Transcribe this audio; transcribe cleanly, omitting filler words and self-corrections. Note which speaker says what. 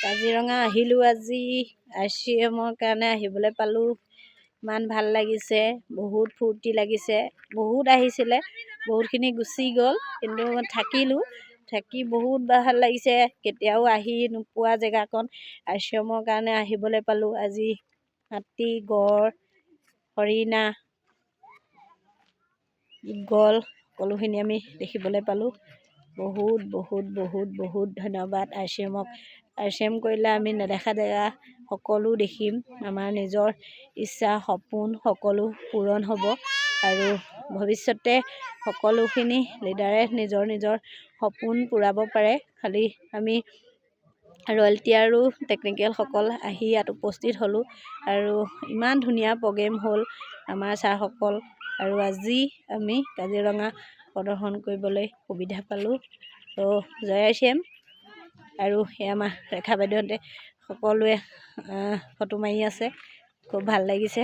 Speaker 1: কাজিৰঙা আহিলোঁ আজি RCMৰ কাৰণে আহিবলৈ পালোঁ। ইমান ভাল লাগিছে, বহুত ফূৰ্তি লাগিছে। বহুত আহিছিলে, বহুতখিনি গুচি গ'ল, কিন্তু থাকিলোঁ। থাকি বহুত ভাল লাগিছে। কেতিয়াও আহি নোপোৱা জেগাকণ RCMৰ কাৰণে আহিবলৈ পালোঁ। আজি হাতী, গড়, হৰিণা, গঁড় সকলোখিনি আমি দেখিবলৈ পালোঁ। বহুত বহুত বহুত বহুত ধন্যবাদ RCMক। RCM কৰিলে আমি নেদেখা জেগা সকলো দেখিম। আমাৰ নিজৰ ইচ্ছা সপোন সকলো পূৰণ হ'ব আৰু ভৱিষ্যতে সকলোখিনি লিডাৰে নিজৰ নিজৰ সপোন পূৰাব পাৰে। খালি আমি ৰয়েল্টি আৰু টেকনিকেলসকল আহি ইয়াত উপস্থিত হ'লোঁ আৰু ইমান ধুনীয়া প্ৰগ্ৰেম হ'ল আমাৰ ছাৰসকল। আৰু আজি আমি কাজিৰঙা প্ৰদৰ্শন কৰিবলৈ সুবিধা পালোঁ। তো জয় RCM। আৰু সেই আমাৰ ৰেখা বাইদেউহঁতে সকলোৱে ফটো মাৰি আছে, খুব ভাল লাগিছে।